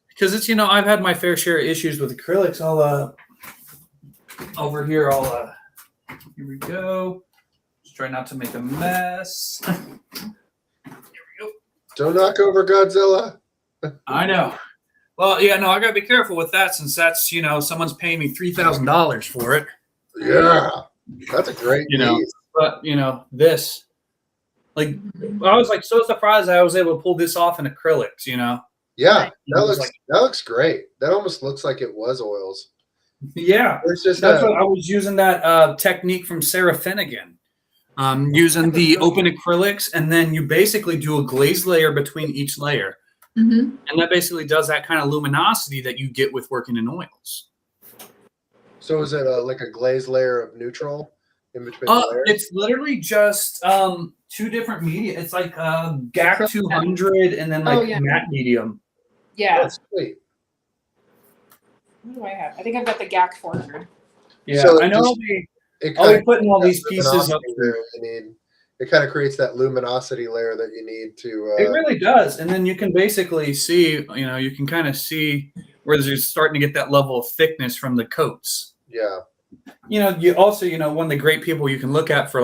Because it's, I've had my fair share of issues with acrylics. I'll over here, here we go. Just try not to make a mess. Here we go. Don't knock over Godzilla. I know. Well, yeah, no, I gotta be careful with that since that's, someone's paying me $3,000 for it. Yeah, that's a great piece. But this, I was so surprised I was able to pull this off in acrylics. Yeah, that looks great. That almost looks like it was oils. Yeah, that's what I was using that technique from Sarah Finnegan. Using the open acrylics, and then you basically do a glaze layer between each layer. Mm-hmm. And that basically does that kind of luminosity that you get with working in oils. So is it like a glaze layer of neutral in between the layers? It's literally just two different media. It's like GAC 200 and then matte medium. Yeah. Oh, sweet. What do I have? I think I've got the GAC 400. Yeah, so I know I'll be putting all these pieces up there. It kind of creates that luminosity layer that you need to. It really does, and then you can basically see, you can kind of see where you're starting to get that level of thickness from the coats. Yeah. You also, one of the great people you can look at for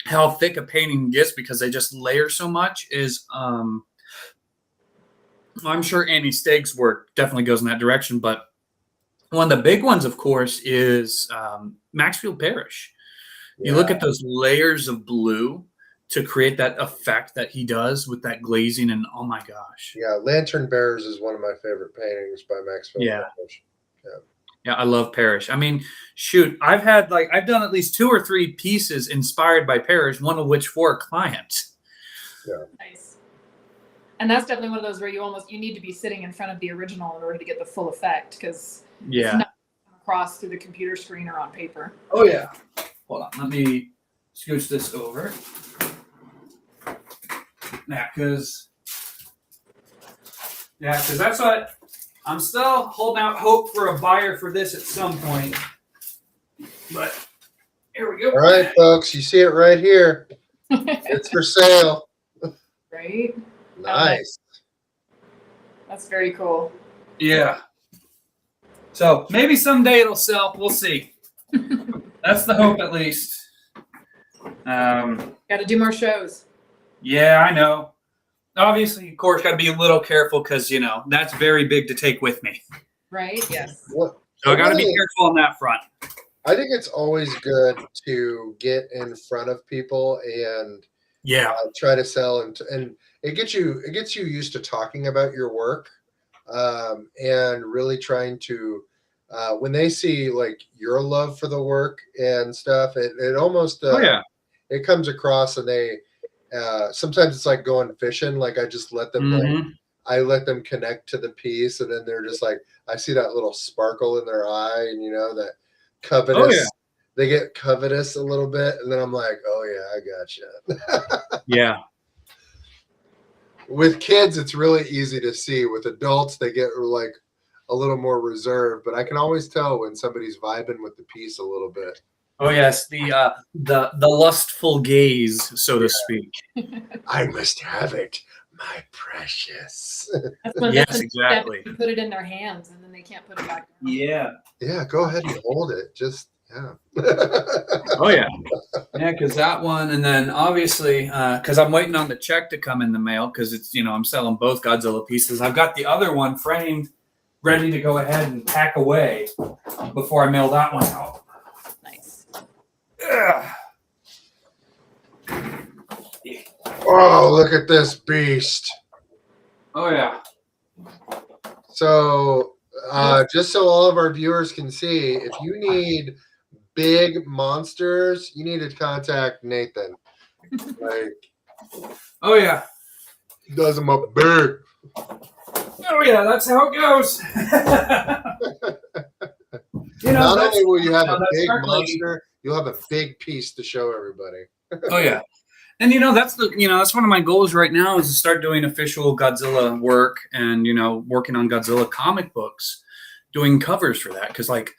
how thick a painting gets because they just layer so much is, I'm sure Andy Steig's work definitely goes in that direction, but one of the big ones, of course, is Maxfield Parrish. You look at those layers of blue to create that effect that he does with that glazing, and oh my gosh. Yeah, Lantern Bearers is one of my favorite paintings by Maxfield Parrish. Yeah, I love Parrish. I mean, shoot, I've done at least 2 or 3 pieces inspired by Parrish, one of which for a client. Yeah. Nice. And that's definitely one of those where you need to be sitting in front of the original in order to get the full effect because it's not across through the computer screen or on paper. Oh yeah. Hold on, let me scooch this over. Because that's what I'm still holding out hope for a buyer for this at some point. But here we go. All right, folks, you see it right here. It's for sale. Right? Nice. That's very cool. Yeah. So maybe someday it'll sell. We'll see. That's the hope, at least. Got to do more shows. Yeah, I know. Obviously, of course, got to be a little careful because, that's very big to take with me. Right? Yes. So I got to be careful on that front. I think it's always good to get in front of people and try to sell, and it gets you used to talking about your work, and really trying to. When they see your love for the work and stuff, it almost it comes across, and they sometimes it's like going fishing. I just let them I let them connect to the piece, and then they're just I see that little sparkle in their eye, and that covetous they get covetous a little bit, and then I'm like, oh yeah, I gotcha. Yeah. With kids, it's really easy to see. With adults, they get like a little more reserved, but I can always tell when somebody's vibing with the piece a little bit. Oh yes, the lustful gaze, so to speak. I must have it, my precious. That's when Yes, they exactly. put it in their hands and then they can't put it back down. Yeah. Yeah, go ahead and hold it. Just yeah. Oh yeah. Yeah, because that one, and then obviously, because I'm waiting on the check to come in the mail, because it's I'm selling both Godzilla pieces. I've got the other one framed, ready to go ahead and pack away before I mail that one out. Nice. Ugh. Oh, look at this beast. Oh yeah. So, just so all of our viewers can see, if you need big monsters, you need to contact Nathan. Like, Oh yeah. he does them up big. Oh yeah. That's how it goes. Not only will you have a that's big certainly- monster, you'll have a big piece to show everybody. Oh yeah. And that's that's one of my goals right now is to start doing official Godzilla work and working on Godzilla comic books, doing covers for that, because like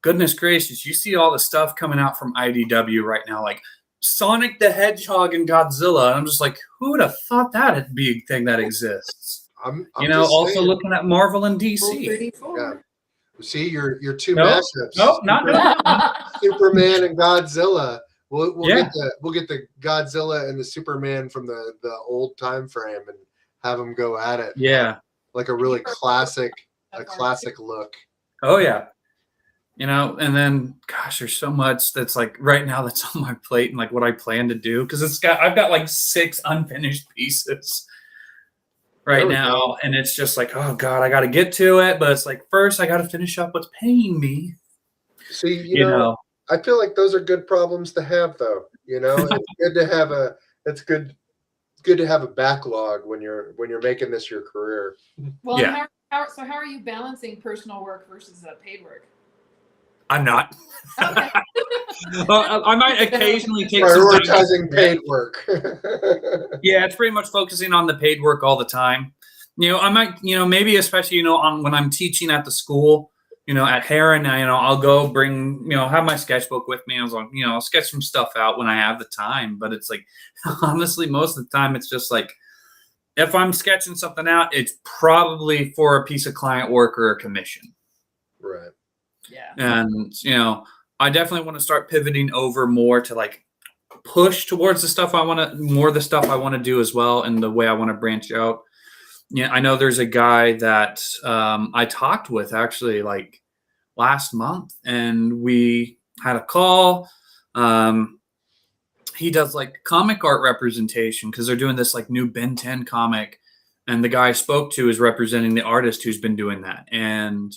goodness gracious, you see all the stuff coming out from IDW right now, like Sonic the Hedgehog and Godzilla. I'm just like, who would have thought that'd be a thing that exists? I'm just Also saying. looking at Marvel and Full DC. 34. Yeah. See, your two Nope. mashups. Nope, not Superman and Godzilla. We'll Yeah. get the Godzilla and the Superman from the old time frame and have them go at it. Yeah. Like a really classic look. Oh yeah. And then gosh, there's so much that's like right now that's on my plate and like what I plan to do, because I've got like 6 unfinished pieces right There we now, go. and it's just like, oh god, I got to get to it, but it's like first I got to finish up what's paying me. See, You know. I feel like those are good problems to have, though. It's good to have good to have a backlog when you're making this your career. Well, Yeah. how are you balancing personal work versus paid work? I'm not. Okay. Well, I might occasionally take some time. Prioritizing paid work. Yeah, it's pretty much focusing on the paid work all the time. I might, maybe especially, on when I'm teaching at the school, at Heron, I'll go bring, have my sketchbook with me. I was like, I'll sketch some stuff out when I have the time. But it's like, honestly, most of the time, it's just like, if I'm sketching something out, it's probably for a piece of client work or a commission. Right. Yeah. And, I definitely want to start pivoting over more to like push towards the stuff I want to do as well, and the way I want to branch out. Yeah, I know there's a guy that I talked with actually like last month, and we had a call. He does like comic art representation because they're doing this like new Ben 10 comic, and the guy I spoke to is representing the artist who's been doing that. And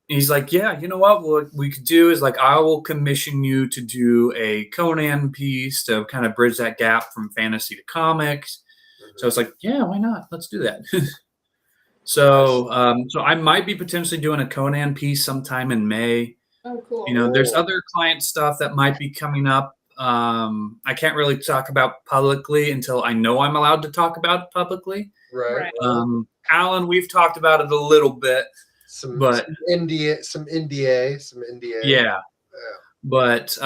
he's like, yeah, you know what we could do is like, I will commission you to do a Conan piece to kind of bridge that gap from fantasy to comics. So it's like, yeah, why not? Let's do that. So I might be potentially doing a Conan piece sometime in May. Oh, cool. There's other client stuff that might be coming up. I can't really talk about publicly until I know I'm allowed to talk about it publicly. Right. Alan, we've talked about it a little bit. Some NDA. Yeah. But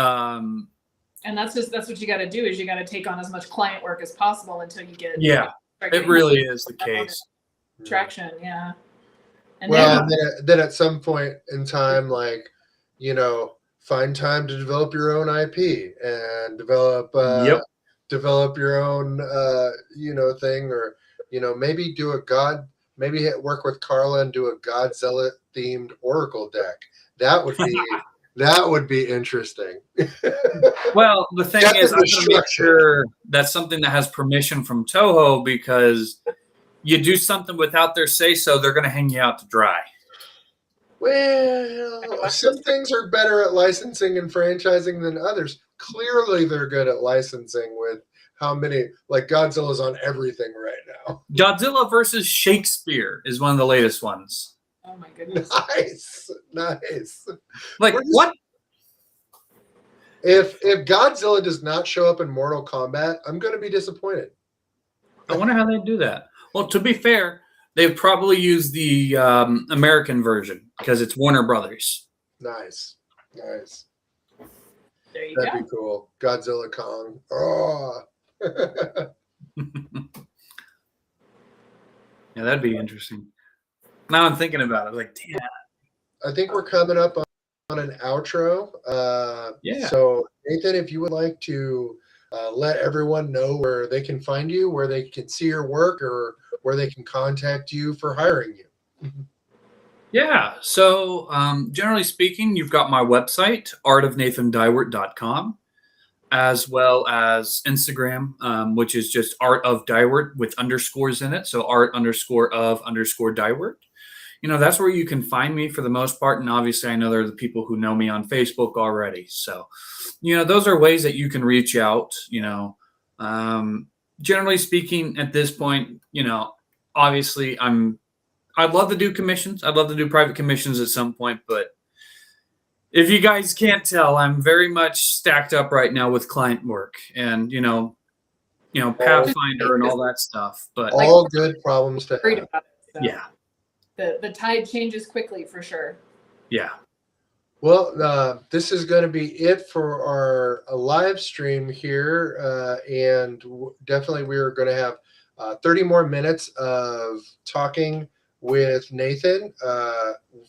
and that's what you got to do is you got to take on as much client work as possible until you get it really is the case. Traction. Yeah. And Well, then at some point in time, like, find time to develop your own IP and develop your own thing, or maybe work with Carla and do a Godzilla themed Oracle deck. That would be interesting. Well, the thing is, I'm going to make sure that's something that has permission from Toho, because you do something without their say-so, they're going to hang you out to dry. Well, some things are better at licensing and franchising than others. Clearly, they're good at licensing with how many, like Godzilla's on everything right now. Godzilla versus Shakespeare is one of the latest ones. Oh my goodness. Nice. Like, what? If Godzilla does not show up in Mortal Kombat, I'm going to be disappointed. I wonder how they do that. Well, to be fair, they've probably used the American version because it's Warner Brothers. Nice. There you That'd go. be cool. Godzilla Kong. Oh. Yeah, that'd be interesting. Now I'm thinking about it. Like, damn. I think we're coming up on an outro. Yeah. So, Nathan, if you would like to let everyone know where they can find you, where they can see your work, or where they can contact you for hiring you. Yeah. So, generally speaking, you've got my website, artofnathandywert.com, as well as Instagram, which is just Art of Dywert with underscores in it. So, art_of_Dywert. That's where you can find me for the most part. And obviously, I know there are the people who know me on Facebook already. So, those are ways that you can reach out. Generally speaking, at this point, obviously, I'd love to do commissions. I'd love to do private commissions at some point, but if you guys can't tell, I'm very much stacked up right now with client work and Pathfinder and all that stuff. But all good problems to Worried have. about it, so. yeah, The tide changes quickly for sure. yeah. Well, this is going to be it for our live stream here, and definitely we are going to have 30 more minutes of talking with Nathan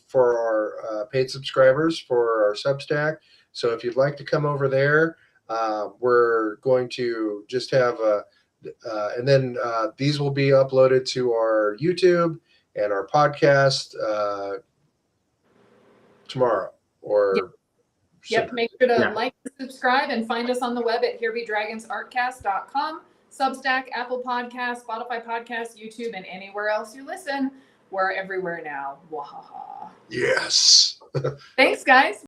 for our paid subscribers for our Substack. So if you'd like to come over there, we're going to just have and then these will be uploaded to our YouTube and our podcast tomorrow. Or Yep. Make sure to Yeah. like, subscribe, and find us on the web at HereBeDragonsArtcast.com, Substack, Apple Podcasts, Spotify Podcasts, YouTube, and anywhere else you listen. We're everywhere now. Wahaha. Yes. Thanks, guys.